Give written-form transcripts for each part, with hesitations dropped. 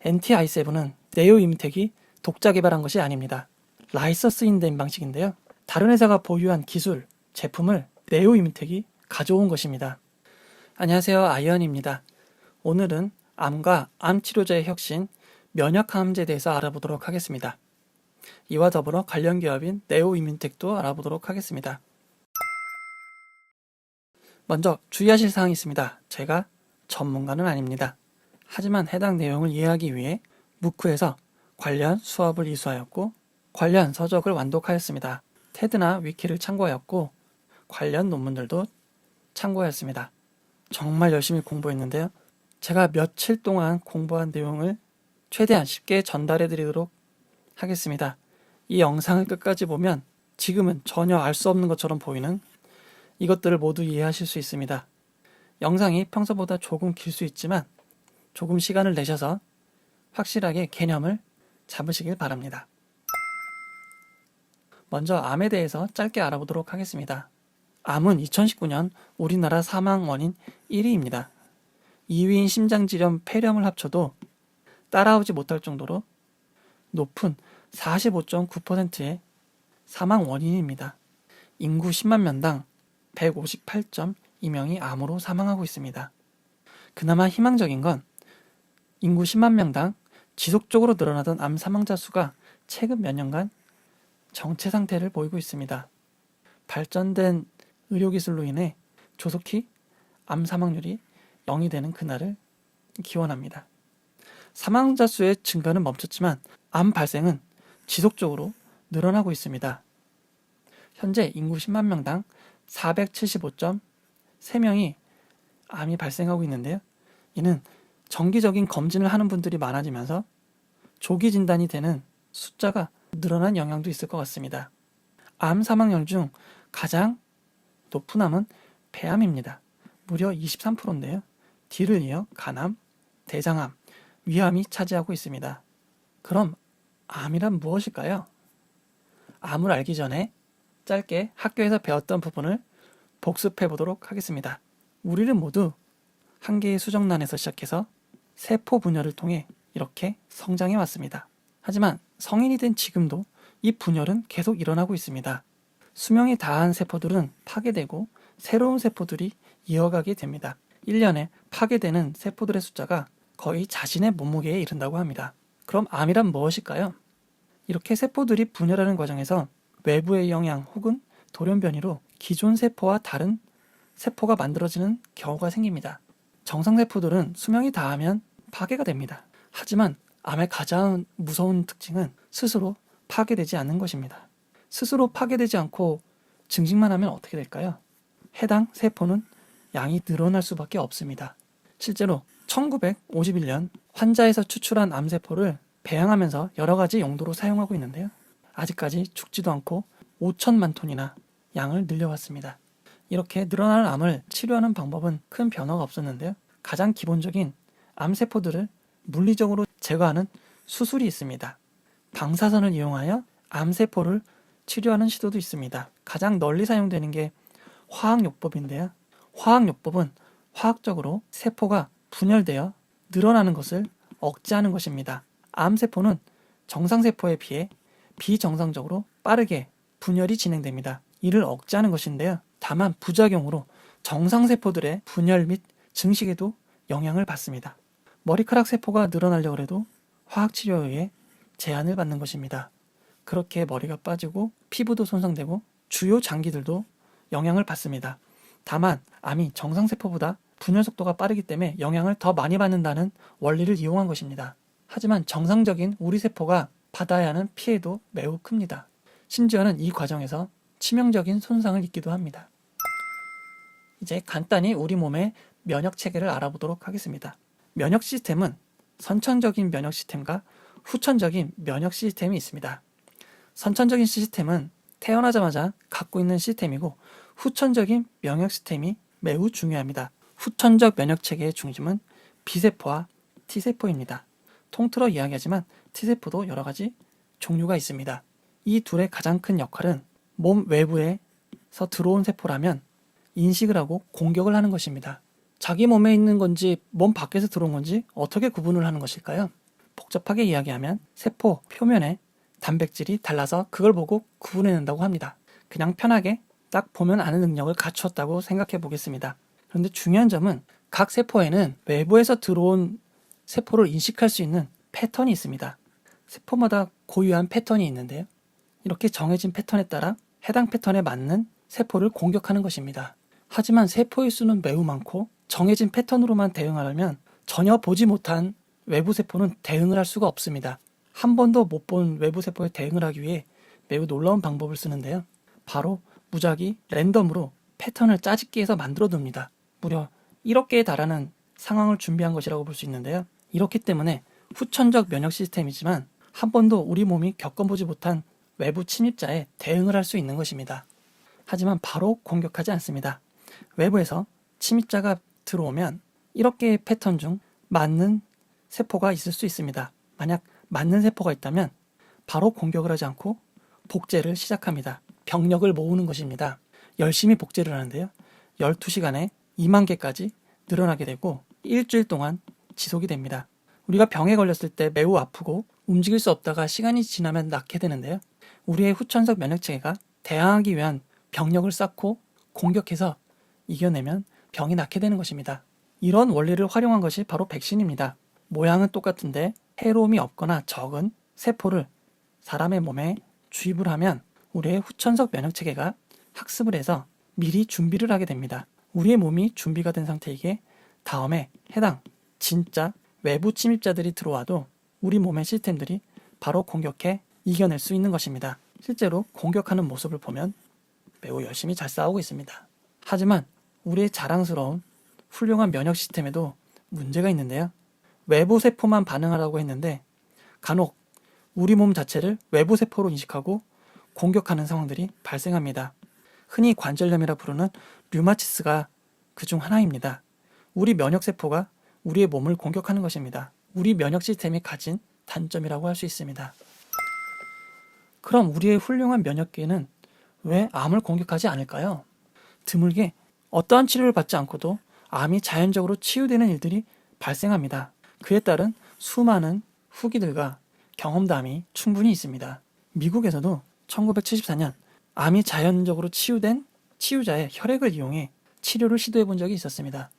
NTi7은 네오이뮤텍이 독자 개발한 것이 아닙니다. 라이선스 인된 방식인데요. 다른 회사가 보유한 기술, 제품을 네오이뮤텍이 가져온 것입니다. 안녕하세요, 아이언입니다. 오늘은 암과 암 치료제의 혁신, 면역항암제에 대해서 알아보도록 하겠습니다. 이와 더불어 관련 기업인 네오이뮤텍도 알아보도록 하겠습니다. 먼저 주의하실 사항이 있습니다. 제가 전문가는 아닙니다. 하지만 해당 내용을 이해하기 위해 무크에서 관련 수업을 이수하였고 관련 서적을 완독하였습니다. 테드나 위키를 참고하였고 관련 논문들도 참고하였습니다. 정말 열심히 공부했는데요. 제가 며칠 동안 공부한 내용을 최대한 쉽게 전달해 드리도록 하겠습니다. 이 영상을 끝까지 보면 지금은 전혀 알 수 없는 것처럼 보이는 이것들을 모두 이해하실 수 있습니다. 영상이 평소보다 조금 길 수 있지만 조금 시간을 내셔서 확실하게 개념을 잡으시길 바랍니다. 먼저 암에 대해서 짧게 알아보도록 하겠습니다. 암은 2019년 우리나라 사망 원인 1위입니다. 2위인 심장질환, 폐렴을 합쳐도 따라오지 못할 정도로 높은 45.9%의 사망 원인입니다. 인구 10만 명당 158.2명이 암으로 사망하고 있습니다. 그나마 희망적인 건 인구 10만 명당 지속적으로 늘어나던 암 사망자 수가 최근 몇 년간 정체 상태를 보이고 있습니다. 발전된 의료기술로 인해 조속히 암 사망률이 0이 되는 그날을 기원합니다. 사망자 수의 증가는 멈췄지만 암 발생은 지속적으로 늘어나고 있습니다. 현재 인구 10만 명당 475.3명이 암이 발생하고 있는데요. 이는 정기적인 검진을 하는 분들이 많아지면서 조기 진단이 되는 숫자가 늘어난 영향도 있을 것 같습니다. 암 사망률 중 가장 높은 암은 폐암입니다. 무려 23%인데요. 뒤를 이어 간암, 대장암, 위암이 차지하고 있습니다. 그럼 암이란 무엇일까요? 암을 알기 전에 짧게 학교에서 배웠던 부분을 복습해 보도록 하겠습니다. 우리는 모두 한 개의 수정란에서 시작해서 세포 분열을 통해 이렇게 성장해 왔습니다. 하지만 성인이 된 지금도 이 분열은 계속 일어나고 있습니다. 수명이 다한 세포들은 파괴되고 새로운 세포들이 이어가게 됩니다. 1년에 파괴되는 세포들의 숫자가 거의 자신의 몸무게에 이른다고 합니다. 그럼 암이란 무엇일까요? 이렇게 세포들이 분열하는 과정에서 외부의 영향 혹은 돌연변이로 기존 세포와 다른 세포가 만들어지는 경우가 생깁니다. 정상세포들은 수명이 다하면 파괴가 됩니다. 하지만 암의 가장 무서운 특징은 스스로 파괴되지 않는 것입니다. 스스로 파괴되지 않고 증식만 하면 어떻게 될까요? 해당 세포는 양이 늘어날 수밖에 없습니다. 실제로 1951년 환자에서 추출한 암세포를 배양하면서 여러 가지 용도로 사용하고 있는데요. 아직까지 죽지도 않고 5천만 톤이나 양을 늘려왔습니다. 이렇게 늘어나는 암을 치료하는 방법은 큰 변화가 없었는데요. 가장 기본적인 암세포들을 물리적으로 제거하는 수술이 있습니다. 방사선을 이용하여 암세포를 치료하는 시도도 있습니다. 가장 널리 사용되는 게 화학요법인데요. 화학요법은 화학적으로 세포가 분열되어 늘어나는 것을 억제하는 것입니다. 암세포는 정상세포에 비해 비정상적으로 빠르게 분열이 진행됩니다. 이를 억제하는 것인데요. 다만 부작용으로 정상세포들의 분열 및 증식에도 영향을 받습니다. 머리카락 세포가 늘어나려고 해도 화학치료에 의해 제한을 받는 것입니다. 그렇게 머리가 빠지고 피부도 손상되고 주요 장기들도 영향을 받습니다. 다만 암이 정상세포보다 분열 속도가 빠르기 때문에 영향을 더 많이 받는다는 원리를 이용한 것입니다. 하지만 정상적인 우리 세포가 받아야 하는 피해도 매우 큽니다. 심지어는 이 과정에서 치명적인 손상을 입기도 합니다. 이제 간단히 우리 몸의 면역 체계를 알아보도록 하겠습니다. 면역 시스템은 선천적인 면역 시스템과 후천적인 면역 시스템이 있습니다. 선천적인 시스템은 태어나자마자 갖고 있는 시스템이고 후천적인 면역 시스템이 매우 중요합니다. 후천적 면역 체계의 중심은 B세포와 T세포입니다. 통틀어 이야기하지만 T세포도 여러 가지 종류가 있습니다. 이 둘의 가장 큰 역할은 몸 외부에서 들어온 세포라면 인식을 하고 공격을 하는 것입니다. 자기 몸에 있는 건지 몸 밖에서 들어온 건지 어떻게 구분을 하는 것일까요? 복잡하게 이야기하면 세포 표면에 단백질이 달라서 그걸 보고 구분해낸다고 합니다. 그냥 편하게 딱 보면 아는 능력을 갖추었다고 생각해 보겠습니다. 그런데 중요한 점은 각 세포에는 외부에서 들어온 세포를 인식할 수 있는 패턴이 있습니다. 세포마다 고유한 패턴이 있는데요. 이렇게 정해진 패턴에 따라 해당 패턴에 맞는 세포를 공격하는 것입니다. 하지만 세포의 수는 매우 많고 정해진 패턴으로만 대응하려면 전혀 보지 못한 외부 세포는 대응을 할 수가 없습니다. 한 번도 못 본 외부 세포에 대응을 하기 위해 매우 놀라운 방법을 쓰는데요. 바로 무작위 랜덤으로 패턴을 짜집기 해서 만들어 둡니다. 무려 1억 개에 달하는 상황을 준비한 것이라고 볼 수 있는데요. 이렇기 때문에 후천적 면역 시스템이지만 한 번도 우리 몸이 겪어보지 못한 외부 침입자에 대응을 할 수 있는 것입니다. 하지만 바로 공격하지 않습니다. 외부에서 침입자가 들어오면 1억 개의 패턴 중 맞는 세포가 있을 수 있습니다. 만약 맞는 세포가 있다면 바로 공격을 하지 않고 복제를 시작합니다. 병력을 모으는 것입니다. 열심히 복제를 하는데요. 12시간에 2만 개까지 늘어나게 되고 일주일 동안 지속이 됩니다. 우리가 병에 걸렸을 때 매우 아프고 움직일 수 없다가 시간이 지나면 낫게 되는데요. 우리의 후천적 면역체계가 대항하기 위한 병력을 쌓고 공격해서 이겨내면 병이 낫게 되는 것입니다. 이런 원리를 활용한 것이 바로 백신입니다. 모양은 똑같은데 해로움이 없거나 적은 세포를 사람의 몸에 주입을 하면 우리의 후천적 면역체계가 학습을 해서 미리 준비를 하게 됩니다. 우리의 몸이 준비가 된 상태이기에 다음에 해당 진짜 외부 침입자들이 들어와도 우리 몸의 시스템들이 바로 공격해 이겨낼 수 있는 것입니다. 실제로 공격하는 모습을 보면 매우 열심히 잘 싸우고 있습니다. 하지만 우리의 자랑스러운 훌륭한 면역 시스템에도 문제가 있는데요. 외부 세포만 반응하라고 했는데 간혹 우리 몸 자체를 외부 세포로 인식하고 공격하는 상황들이 발생합니다. 흔히 관절염이라 부르는 류마티스가 그중 하나입니다. 우리 면역 세포가 우리의 몸을 공격하는 것입니다. 우리 면역 시스템이 가진 단점이라고 할 수 있습니다. 그럼 우리의 훌륭한 면역계는 왜 암을 공격하지 않을까요? 드물게 어떠한 치료를 받지 않고도 암이 자연적으로 치유되는 일들이 발생합니다. 그에 따른 수많은 후기들과 경험담이 충분히 있습니다. 미국에서도 1974년 암이 자연적으로 치유된 치유자의 혈액을 이용해 치료를 시도해 본 적이 있었습니다.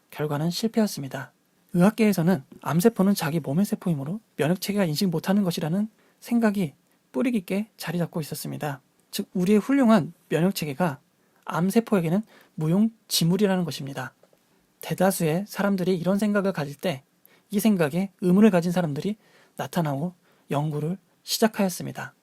결과는 실패였습니다. 의학계에서는 암세포는 자기 몸의 세포이므로 면역체계가 인식 못하는 것이라는 생각이 뿌리 깊게 자리 잡고 있었습니다. 즉 우리의 훌륭한 면역체계가 암세포에게는 무용지물이라는 것입니다. 대다수의 사람들이 이런 생각을 가질 때 이 생각에 의문을 가진 사람들이 나타나고 연구를 시작하였습니다.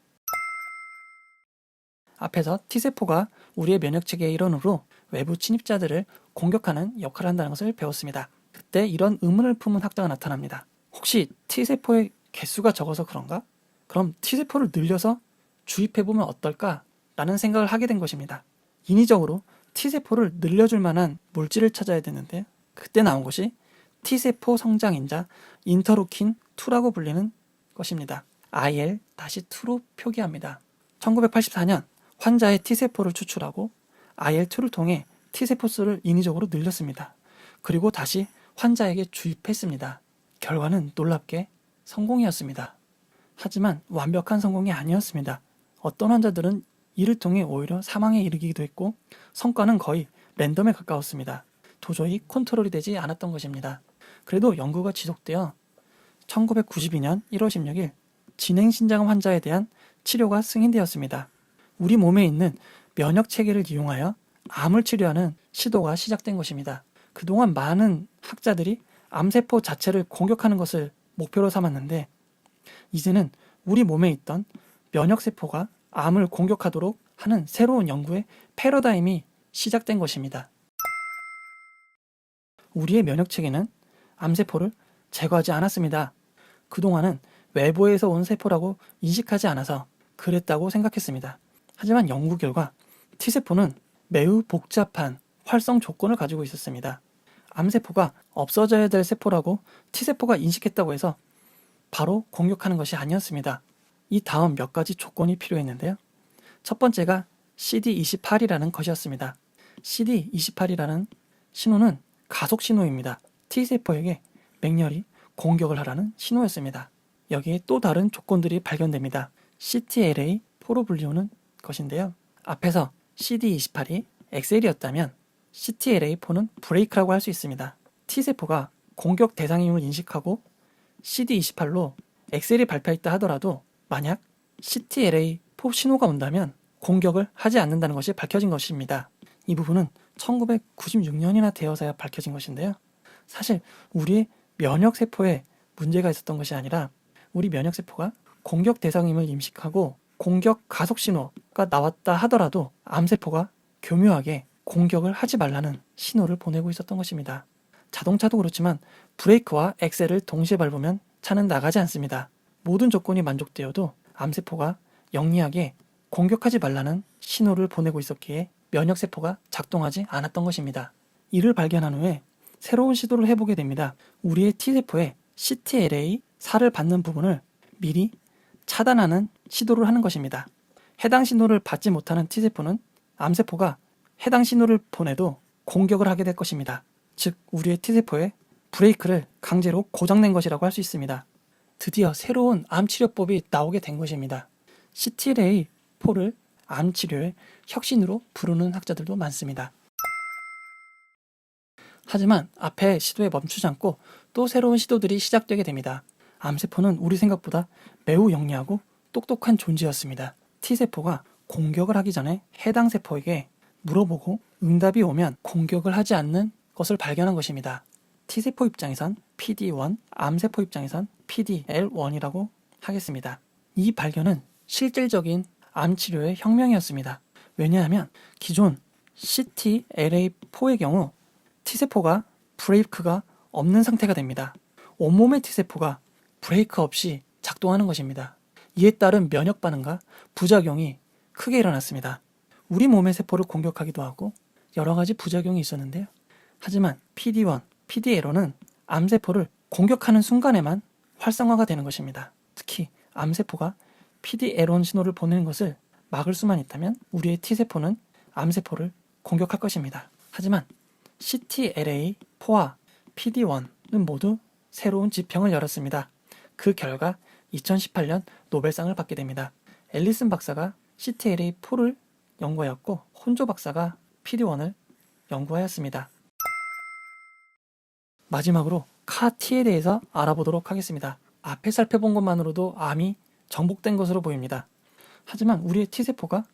앞에서 T세포가 우리의 면역체계의 일원으로 외부 침입자들을 공격하는 역할을 한다는 것을 배웠습니다. 그때 이런 의문을 품은 학자가 나타납니다. 혹시 T세포의 개수가 적어서 그런가? 그럼 T세포를 늘려서 주입해보면 어떨까? 라는 생각을 하게 된 것입니다. 인위적으로 T세포를 늘려줄 만한 물질을 찾아야 되는데 그때 나온 것이 T세포 성장인자 인터루킨2라고 불리는 것입니다. IL-2로 표기합니다. 1984년 환자의 T세포를 추출하고 IL-2를 통해 T세포 수를 인위적으로 늘렸습니다. 그리고 다시 환자에게 주입했습니다. 결과는 놀랍게 성공이었습니다. 하지만 완벽한 성공이 아니었습니다. 어떤 환자들은 이를 통해 오히려 사망에 이르기도 했고 성과는 거의 랜덤에 가까웠습니다. 도저히 컨트롤이 되지 않았던 것입니다. 그래도 연구가 지속되어 1992년 1월 16일 진행신장 환자에 대한 치료가 승인되었습니다. 우리 몸에 있는 면역체계를 이용하여 암을 치료하는 시도가 시작된 것입니다. 그동안 많은 학자들이 암세포 자체를 공격하는 것을 목표로 삼았는데 이제는 우리 몸에 있던 면역세포가 암을 공격하도록 하는 새로운 연구의 패러다임이 시작된 것입니다. 우리의 면역체계는 암세포를 제거하지 않았습니다. 그동안은 외부에서 온 세포라고 인식하지 않아서 그랬다고 생각했습니다. 하지만 연구 결과 T세포는 매우 복잡한 활성 조건을 가지고 있었습니다. 암세포가 없어져야 될 세포라고 T세포가 인식했다고 해서 바로 공격하는 것이 아니었습니다. 이 다음 몇 가지 조건이 필요했는데요. 첫 번째가 CD28이라는 것이었습니다. CD28이라는 신호는 가속 신호입니다. T세포에게 맹렬히 공격을 하라는 신호였습니다. 여기에 또 다른 조건들이 발견됩니다. CTLA4로 불리우는 것인데요. 앞에서 CD28이 엑셀이었다면 CTLA4는 브레이크라고 할 수 있습니다. T세포가 공격 대상임을 인식하고 CD28로 엑셀이 밟혀있다 하더라도 만약 CTLA4 신호가 온다면 공격을 하지 않는다는 것이 밝혀진 것입니다. 이 부분은 1996년이나 되어서야 밝혀진 것인데요. 사실 우리의 면역세포에 문제가 있었던 것이 아니라 우리 면역세포가 공격 대상임을 인식하고 공격 가속 신호가 나왔다 하더라도 암세포가 교묘하게 공격을 하지 말라는 신호를 보내고 있었던 것입니다. 자동차도 그렇지만 브레이크와 엑셀을 동시에 밟으면 차는 나가지 않습니다. 모든 조건이 만족되어도 암세포가 영리하게 공격하지 말라는 신호를 보내고 있었기에 면역세포가 작동하지 않았던 것입니다. 이를 발견한 후에 새로운 시도를 해보게 됩니다. 우리의 T세포에 CTLA4를 받는 부분을 미리 차단하는 시도를 하는 것입니다. 해당 신호를 받지 못하는 T세포는 암세포가 해당 신호를 보내도 공격을 하게 될 것입니다. 즉 우리의 T세포에 브레이크를 강제로 고장낸 것이라고 할 수 있습니다. 드디어 새로운 암치료법이 나오게 된 것입니다. CTLA4를 암치료의 혁신으로 부르는 학자들도 많습니다. 하지만 앞에 시도에 멈추지 않고 또 새로운 시도들이 시작되게 됩니다. 암세포는 우리 생각보다 매우 영리하고 똑똑한 존재였습니다. T세포가 공격을 하기 전에 해당 세포에게 물어보고 응답이 오면 공격을 하지 않는 것을 발견한 것입니다. T세포 입장에선 PD1, 암세포 입장에선 PDL1이라고 하겠습니다. 이 발견은 실질적인 암치료의 혁명이었습니다. 왜냐하면 기존 CTLA4의 경우 T세포가 브레이크가 없는 상태가 됩니다. 온몸의 T세포가 브레이크 없이 작동하는 것입니다. 이에 따른 면역 반응과 부작용이 크게 일어났습니다. 우리 몸의 세포를 공격하기도 하고 여러 가지 부작용이 있었는데요. 하지만 PD1, PDL1은 암세포를 공격하는 순간에만 활성화가 되는 것입니다. 특히 암세포가 PDL1 신호를 보내는 것을 막을 수만 있다면 우리의 T세포는 암세포를 공격할 것입니다. 하지만 CTLA4와 PD1은 모두 새로운 지평을 열었습니다. 그 결과 2018년 노벨상을 받게 됩니다. 앨리슨 박사가 CTLA4를 연구하였고 혼조 박사가 PD1을 연구하였습니다. 마지막으로 CAR-T에 대해서 알아보도록 하겠습니다. 앞에 살펴본 것만으로도 암이 정복된 것으로 보입니다. 하지만 우리의 T세포가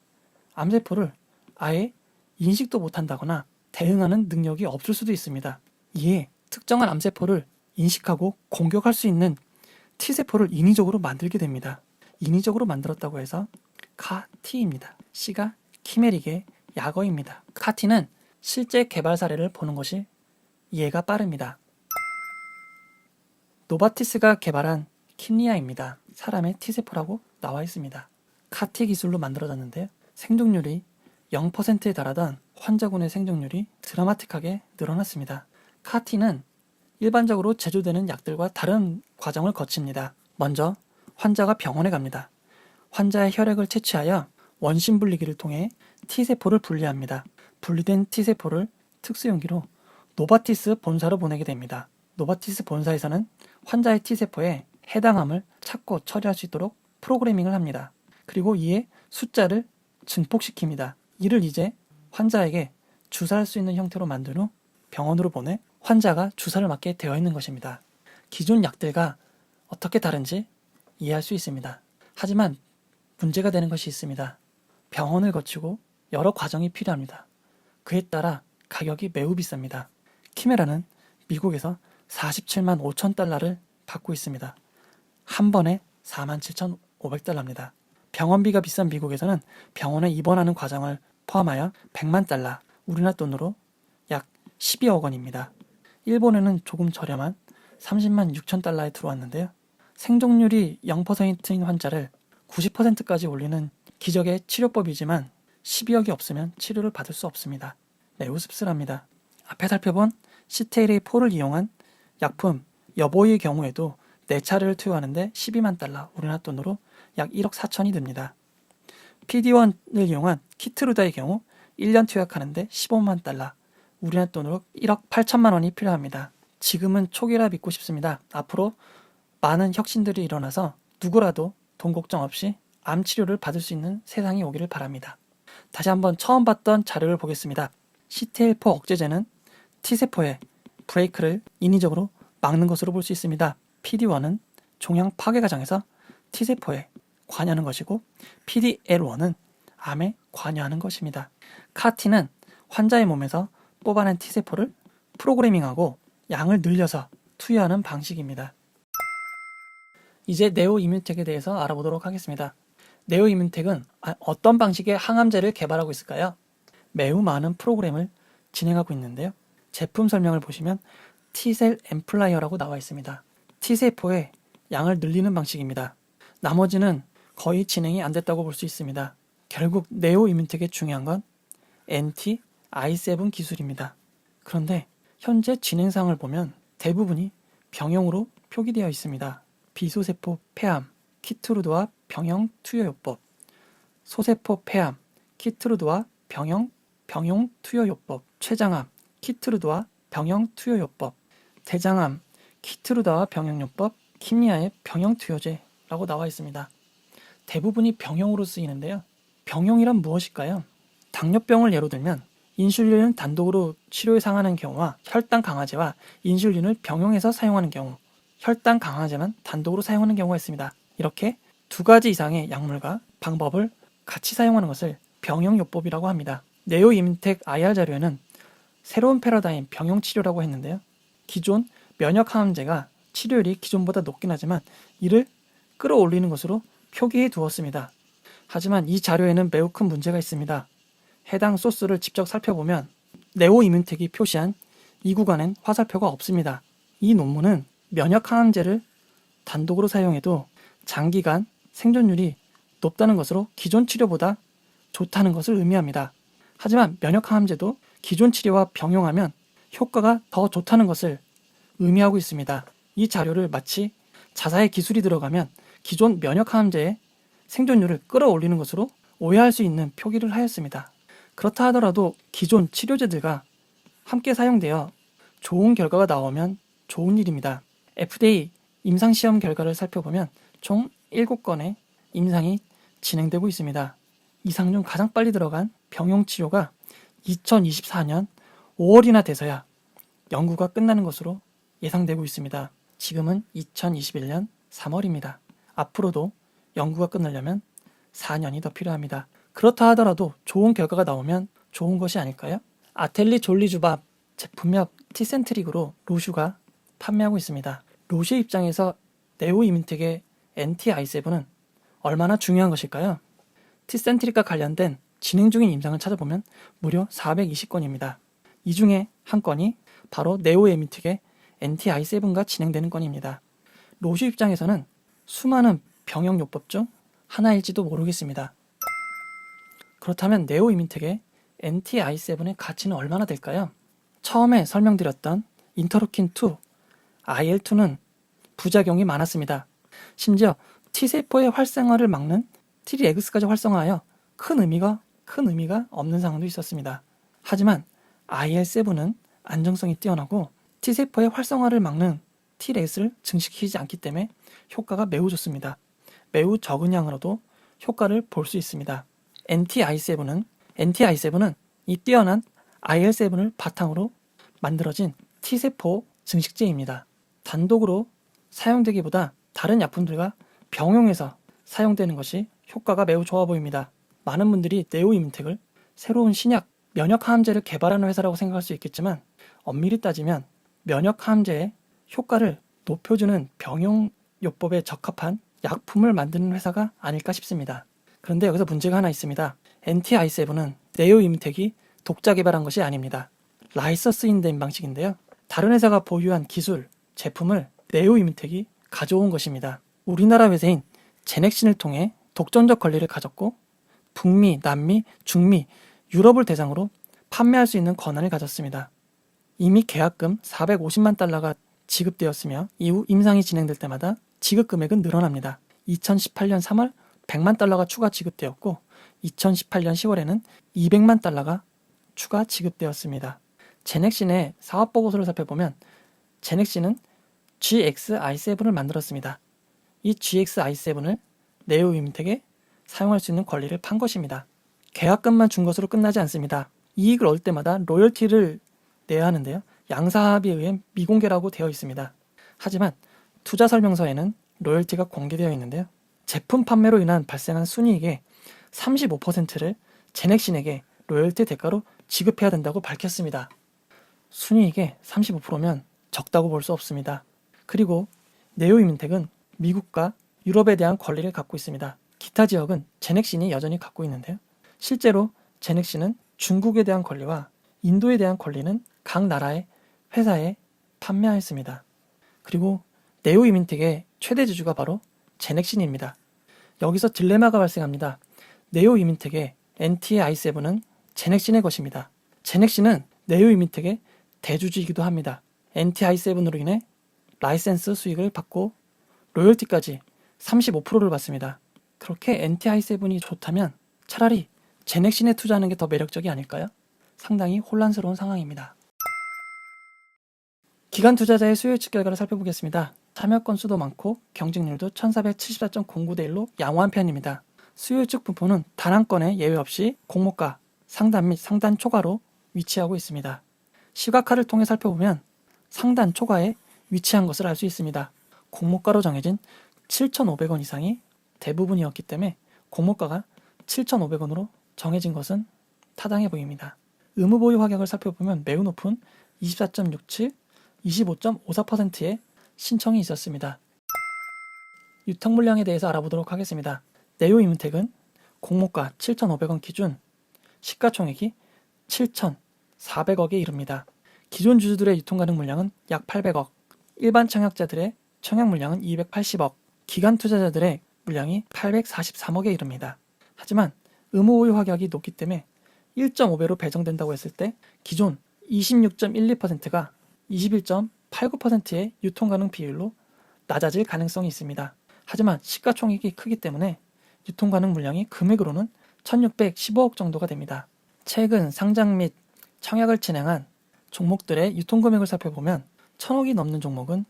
암세포를 아예 인식도 못한다거나 대응하는 능력이 없을 수도 있습니다. 이에 특정한 암세포를 인식하고 공격할 수 있는 T세포를 인위적으로 만들게 됩니다. 인위적으로 만들었다고 해서 CAR-T입니다. C가 키메릭의 약어입니다. CAR-T는 실제 개발 사례를 보는 것이 이해가 빠릅니다. 노바티스가 개발한 킨리아입니다. 사람의 T세포라고 나와 있습니다. CAR-T 기술로 만들어졌는데요. 생존율이 0%에 달하던 환자군의 생존율이 드라마틱하게 늘어났습니다. CAR-T는 일반적으로 제조되는 약들과 다른 과정을 거칩니다. 먼저 환자가 병원에 갑니다. 환자의 혈액을 채취하여 원심 분리기를 통해 T세포를 분리합니다. 분리된 T세포를 특수용기로 노바티스 본사로 보내게 됩니다. 노바티스 본사에서는 환자의 T세포에 해당 암을 찾고 처리할 수 있도록 프로그래밍을 합니다. 그리고 이에 숫자를 증폭시킵니다. 이를 이제 환자에게 주사할 수 있는 형태로 만든 후 병원으로 보내 환자가 주사를 맞게 되어 있는 것입니다. 기존 약들과 어떻게 다른지 이해할 수 있습니다. 하지만 문제가 되는 것이 있습니다. 병원을 거치고 여러 과정이 필요합니다. 그에 따라 가격이 매우 비쌉니다. 키메라는 미국에서 47만 5천 달러를 받고 있습니다. 한 번에 47,500달러입니다. 병원비가 비싼 미국에서는 병원에 입원하는 과정을 포함하여 100만 달러, 우리나라 돈으로 약 12억 원입니다. 일본에는 조금 저렴한 30만 6천 달러에 들어왔는데요. 생존율이 0%인 환자를 90%까지 올리는 기적의 치료법이지만 12억이 없으면 치료를 받을 수 없습니다. 매우 씁쓸합니다. 앞에 살펴본 CTLA4를 이용한 약품 여보이의 경우에도 4차례를 투여하는데 12만 달러, 우리나라 돈으로 약 1억 4천이 듭니다. PD1을 이용한 키트루다의 경우 1년 투약하는데 15만 달러, 우리나라 돈으로 1억 8천만 원이 필요합니다. 지금은 초기라 믿고 싶습니다. 앞으로 많은 혁신들이 일어나서 누구라도 돈 걱정 없이 암 치료를 받을 수 있는 세상이 오기를 바랍니다. 다시 한번 처음 봤던 자료를 보겠습니다. CTLA4 억제제는 T세포의 브레이크를 인위적으로 막는 것으로 볼 수 있습니다. PD-1은 종양 파괴 과정에서 T세포에 관여하는 것이고 PD-L1은 암에 관여하는 것입니다. CAR-T는 환자의 몸에서 뽑아낸 T세포를 프로그래밍하고 양을 늘려서 투여하는 방식입니다. 이제 네오이뮨텍에 대해서 알아보도록 하겠습니다. 네오이뮨텍은 어떤 방식의 항암제를 개발하고 있을까요? 매우 많은 프로그램을 진행하고 있는데요. 제품 설명을 보시면 T셀 앰플라이어라고 나와 있습니다. T세포의 양을 늘리는 방식입니다. 나머지는 거의 진행이 안 됐다고 볼 수 있습니다. 결국 네오이뮨텍의 중요한 건 NT-i7 기술입니다. 그런데 현재 진행상을 보면 대부분이 병용으로 표기되어 있습니다. 비소세포 폐암, 키트루드와 병용 투여요법, 소세포 폐암, 키트루드와 병용 투여요법, 췌장암, 키트루드와 병용 투여요법, 대장암, 키트루다와 병용요법, 킴리아의 병용 투여제라고 나와 있습니다. 대부분이 병용으로 쓰이는데요. 병용이란 무엇일까요? 당뇨병을 예로 들면 인슐린을 단독으로 치료에 사용하는 경우와 혈당 강화제와 인슐린을 병용해서 사용하는 경우, 혈당 강화제만 단독으로 사용하는 경우가 있습니다. 이렇게 두 가지 이상의 약물과 방법을 같이 사용하는 것을 병용요법이라고 합니다. 네오이뮨텍 IR 자료에는 새로운 패러다임 병용 치료라고 했는데요. 기존 면역 항암제가 치료율이 기존보다 높긴 하지만 이를 끌어올리는 것으로 표기해 두었습니다. 하지만 이 자료에는 매우 큰 문제가 있습니다. 해당 소스를 직접 살펴보면 네오이뮨텍이 표시한 이 구간엔 화살표가 없습니다. 이 논문은 면역 항암제를 단독으로 사용해도 장기간 생존율이 높다는 것으로 기존 치료보다 좋다는 것을 의미합니다. 하지만 면역 항암제도 기존 치료와 병용하면 효과가 더 좋다는 것을 의미하고 있습니다. 이 자료를 마치 자사의 기술이 들어가면 기존 면역 항암제의 생존율을 끌어올리는 것으로 오해할 수 있는 표기를 하였습니다. 그렇다 하더라도 기존 치료제들과 함께 사용되어 좋은 결과가 나오면 좋은 일입니다. FDA 임상시험 결과를 살펴보면 총 7건의 임상이 진행되고 있습니다. 이상 중 가장 빨리 들어간 병용 치료가 2024년 5월이나 돼서야 연구가 끝나는 것으로 예상되고 있습니다. 지금은 2021년 3월입니다. 앞으로도 연구가 끝나려면 4년이 더 필요합니다. 그렇다 하더라도 좋은 결과가 나오면 좋은 것이 아닐까요? 아텔리 졸리주밥 제품명 티센트릭으로 로슈가 판매하고 있습니다. 로슈의 입장에서 네오이뮨텍의 NT-i7은 얼마나 중요한 것일까요? 티센트릭과 관련된 진행 중인 임상을 찾아보면 무려 420건입니다. 이 중에 한 건이 바로 네오이뮨텍의 NT-i7과 진행되는 건입니다. 로슈 입장에서는 수많은 병용요법 중 하나일지도 모르겠습니다. 그렇다면 네오이뮨텍의 NT-i7의 가치는 얼마나 될까요? 처음에 설명드렸던 인터루킨2, IL-2는 부작용이 많았습니다. 심지어 T세포의 활성화를 막는 Treg스까지 활성화하여 큰 의미가 없는 상황도 있었습니다. 하지만 IL-7은 안정성이 뛰어나고 T세포의 활성화를 막는 Treg스를 증식시키지 않기 때문에 효과가 매우 좋습니다. 매우 적은 양으로도 효과를 볼 수 있습니다. NT-i7은 이 뛰어난 IL-7을 바탕으로 만들어진 T세포 증식제입니다. 단독으로 사용되기보다 다른 약품들과 병용해서 사용되는 것이 효과가 매우 좋아 보입니다. 많은 분들이 네오이뮨텍을 새로운 신약, 면역 항암제를 개발하는 회사라고 생각할 수 있겠지만 엄밀히 따지면 면역 항암제의 효과를 높여주는 병용요법에 적합한 약품을 만드는 회사가 아닐까 싶습니다. 그런데 여기서 문제가 하나 있습니다. NT-i7은 네오이뮨텍이 독자 개발한 것이 아닙니다. 라이선스된 방식인데요. 다른 회사가 보유한 기술, 제품을 네오이뮨텍이 가져온 것입니다. 우리나라 회사인 제넥신을 통해 독점적 권리를 가졌고 북미, 남미, 중미, 유럽을 대상으로 판매할 수 있는 권한을 가졌습니다. 이미 계약금 450만 달러가 지급되었으며 이후 임상이 진행될 때마다 지급 금액은 늘어납니다. 2018년 3월 100만 달러가 추가 지급되었고 2018년 10월에는 200만 달러가 추가 지급되었습니다. 제넥신의 사업보고서를 살펴보면 제넥신은 GXI7을 만들었습니다. 이 GXI7을 네오이민텍에 사용할 수 있는 권리를 판 것입니다. 계약금만 준 것으로 끝나지 않습니다. 이익을 얻을 때마다 로열티를 내야 하는데요. 양사합의에 의해 미공개라고 되어 있습니다. 하지만 투자 설명서에는 로열티가 공개되어 있는데요. 제품 판매로 인한 발생한 순이익의 35%를 제넥신에게 로열티 대가로 지급해야 된다고 밝혔습니다. 순이익의 35%면 적다고 볼 수 없습니다. 그리고 네오이민텍은 미국과 유럽에 대한 권리를 갖고 있습니다. 기타 지역은 제넥신이 여전히 갖고 있는데요. 실제로 제넥신은 중국에 대한 권리와 인도에 대한 권리는 각 나라의 회사에 판매하였습니다. 그리고 네오이민텍의 최대 주주가 바로 제넥신입니다. 여기서 딜레마가 발생합니다. 네오이민텍의 NTI7은 제넥신의 것입니다. 제넥신은 네오이민텍의 대주주이기도 합니다. NTI7으로 인해 라이센스 수익을 받고 로열티까지 35%를 받습니다. 그렇게 NTI7이 좋다면 차라리 제넥신에 투자하는 게 더 매력적이 아닐까요? 상당히 혼란스러운 상황입니다. 기관 투자자의 수요 예측 결과를 살펴보겠습니다. 참여 건수도 많고 경쟁률도 1474.09대 1로 양호한 편입니다. 수요 예측 분포는 단 한 건의 예외 없이 공모가, 상단 및 상단 초과로 위치하고 있습니다. 시각화를 통해 살펴보면 상단 초과에 위치한 것을 알 수 있습니다. 공모가로 정해진 7,500원 이상이 대부분이었기 때문에 공모가가 7,500원으로 정해진 것은 타당해 보입니다. 의무 보유 가격을 살펴보면 매우 높은 24.67, 25.54%의 신청이 있었습니다. 유통 물량에 대해서 알아보도록 하겠습니다. 네오이민텍은 공모가 7,500원 기준 시가총액이 7,400억에 이릅니다. 기존 주주들의 유통 가능 물량은 약 800억, 일반 청약자들의 청약 물량은 280억, 기관 투자자들의 물량이 843억에 이릅니다. 하지만 의무 보유 가격이 높기 때문에 1.5배로 배정된다고 했을 때 기존 26.12%가 21.89%의 유통 가능 비율로 낮아질 가능성이 있습니다. 하지만 시가총액이 크기 때문에 유통 가능 물량이 금액으로는 1615억 정도가 됩니다. 최근 상장 및 청약을 진행한 종목들의 유통 금액을 살펴보면 1000억이 넘는 종목은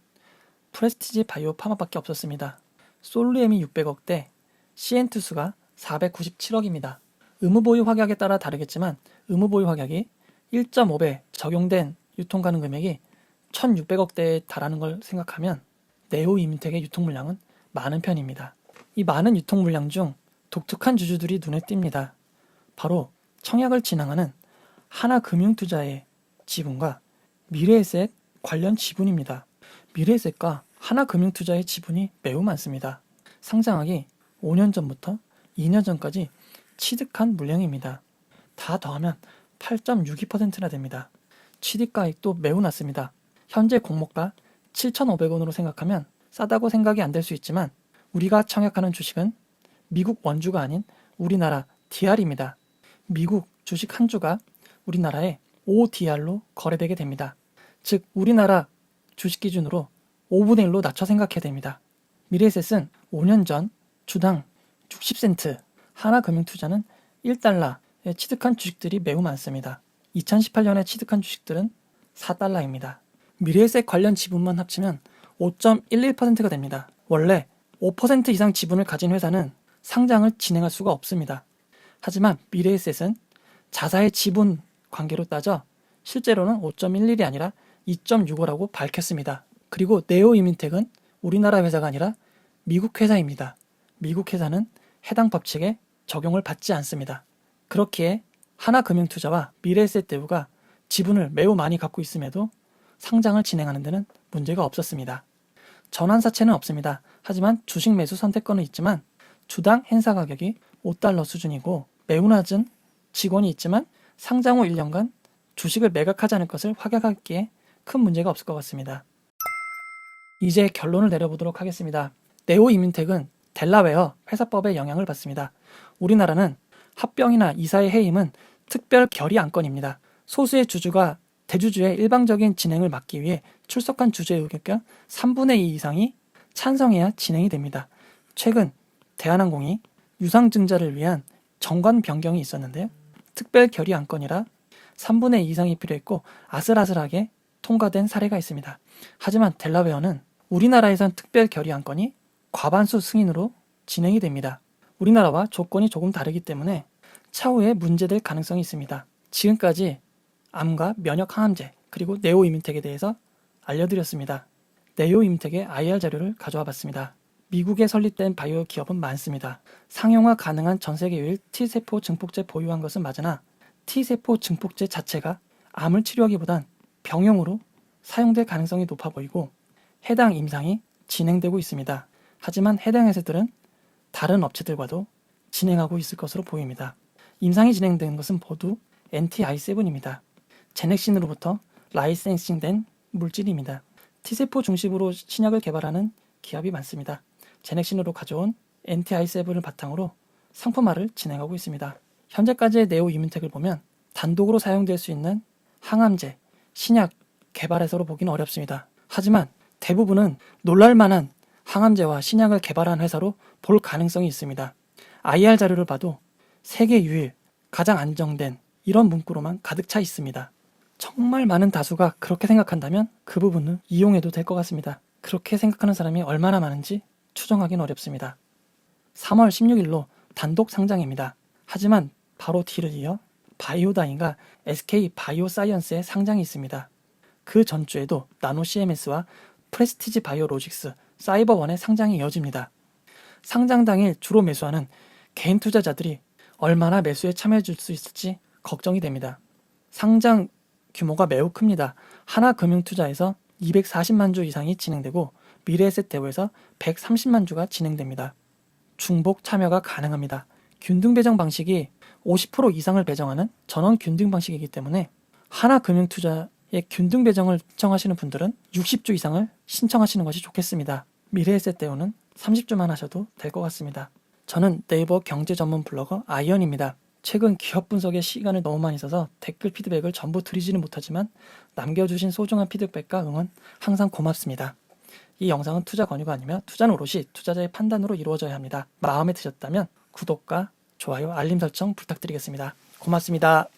프레스티지 바이오 파마밖에 없었습니다. 솔루엠이 600억대, CN투스가 497억입니다. 의무 보유 확약에 따라 다르겠지만 의무 보유 확약이 1.5배 적용된 유통 가능 금액이 1600억대에 달하는 걸 생각하면 네오이민텍의 유통 물량은 많은 편입니다. 이 많은 유통 물량 중 독특한 주주들이 눈에 띕니다. 바로 청약을 진행하는 하나금융투자의 지분과 미래에셋 관련 지분입니다. 미래에셋과 하나금융투자의 지분이 매우 많습니다. 상장하기 5년 전부터 2년 전까지 취득한 물량입니다. 다 더하면 8.62%나 됩니다. 취득가액도 매우 낮습니다. 현재 공모가 7,500원으로 생각하면 싸다고 생각이 안 될 수 있지만 우리가 청약하는 주식은 미국 원주가 아닌 우리나라 DR입니다. 미국 주식 한 주가 우리나라의 ODR로 거래되게 됩니다. 즉 우리나라 주식 기준으로 5분의 1로 낮춰 생각해야 됩니다. 미래에셋은 5년 전 주당 60센트, 하나금융투자는 1달러에 취득한 주식들이 매우 많습니다. 2018년에 취득한 주식들은 4달러입니다. 미래에셋 관련 지분만 합치면 5.11%가 됩니다. 원래 5% 이상 지분을 가진 회사는 상장을 진행할 수가 없습니다. 하지만 미래에셋은 자사의 지분 관계로 따져 실제로는 5.11이 아니라 2.65라고 밝혔습니다. 그리고 네오이민텍은 우리나라 회사가 아니라 미국 회사입니다. 미국 회사는 해당 법칙에 적용을 받지 않습니다. 그렇기에 하나금융투자와 미래에셋대우가 지분을 매우 많이 갖고 있음에도 상장을 진행하는 데는 문제가 없었습니다. 전환사채는 없습니다. 하지만 주식 매수 선택권은 있지만 주당 행사 가격이 5달러 수준이고 매우 낮은 직원이 있지만 상장 후 1년간 주식을 매각하지 않을 것을 확약하기에 큰 문제가 없을 것 같습니다. 이제 결론을 내려보도록 하겠습니다. 네오이민텍은 델라웨어 회사법의 영향을 받습니다. 우리나라는 합병이나 이사의 해임은 특별 결의 안건입니다. 소수의 주주가 대주주의 일방적인 진행을 막기 위해 출석한 주주의 의견 3분의 2 이상이 찬성해야 진행이 됩니다. 최근 대한항공이 유상증자를 위한 정관 변경이 있었는데요. 특별 결의 안건이라 3분의 2 이상이 필요했고 아슬아슬하게 통과된 사례가 있습니다. 하지만 델라웨어는 우리나라에선 특별 결의안건이 과반수 승인으로 진행이 됩니다. 우리나라와 조건이 조금 다르기 때문에 차후에 문제될 가능성이 있습니다. 지금까지 암과 면역 항암제 그리고 네오이민텍에 대해서 알려드렸습니다. 네오이민텍의 IR 자료를 가져와 봤습니다. 미국에 설립된 바이오 기업은 많습니다. 상용화 가능한 전 세계 유일 T세포 증폭제 보유한 것은 맞으나 T세포 증폭제 자체가 암을 치료하기보단 병용으로 사용될 가능성이 높아 보이고 해당 임상이 진행되고 있습니다. 하지만 해당 회사들은 다른 업체들과도 진행하고 있을 것으로 보입니다. 임상이 진행된 것은 모두 NTI7입니다. 제넥신으로부터 라이센싱된 물질입니다. T세포 중심으로 신약을 개발하는 기업이 많습니다. 제넥신으로 가져온 NTI7을 바탕으로 상품화를 진행하고 있습니다. 현재까지의 네오이민텍을 보면 단독으로 사용될 수 있는 항암제, 신약 개발해서로 보기는 어렵습니다. 하지만 대부분은 놀랄만한 항암제와 신약을 개발한 회사로 볼 가능성이 있습니다. IR 자료를 봐도 세계 유일, 가장 안정된 이런 문구로만 가득 차 있습니다. 정말 많은 다수가 그렇게 생각한다면 그 부분은 이용해도 될 것 같습니다. 그렇게 생각하는 사람이 얼마나 많은지 추정하기는 어렵습니다. 3월 16일로 단독 상장입니다. 하지만 바로 뒤를 이어 바이오다인과 SK 바이오사이언스의 상장이 있습니다. 그 전주에도 나노 CMS와 프레스티지 바이오로직스, 사이버원의 상장이 이어집니다. 상장 당일 주로 매수하는 개인 투자자들이 얼마나 매수에 참여해 줄 수 있을지 걱정이 됩니다. 상장 규모가 매우 큽니다. 하나금융투자에서 240만 주 이상이 진행되고 미래에셋대우에서 130만 주가 진행됩니다. 중복 참여가 가능합니다. 균등 배정 방식이 50% 이상을 배정하는 전원 균등 방식이기 때문에 하나금융투자의 균등 배정을 신청하시는 분들은 60주 이상을 신청하시는 것이 좋겠습니다. 미래에셋대우는 30주만 하셔도 될 것 같습니다. 저는 네이버 경제 전문 블로거 아이언입니다. 최근 기업 분석에 시간을 너무 많이 써서 댓글 피드백을 전부 드리지는 못하지만 남겨주신 소중한 피드백과 응원 항상 고맙습니다. 이 영상은 투자 권유가 아니며 투자는 오롯이 투자자의 판단으로 이루어져야 합니다. 마음에 드셨다면 구독과 좋아요, 알림 설정 부탁드리겠습니다. 고맙습니다.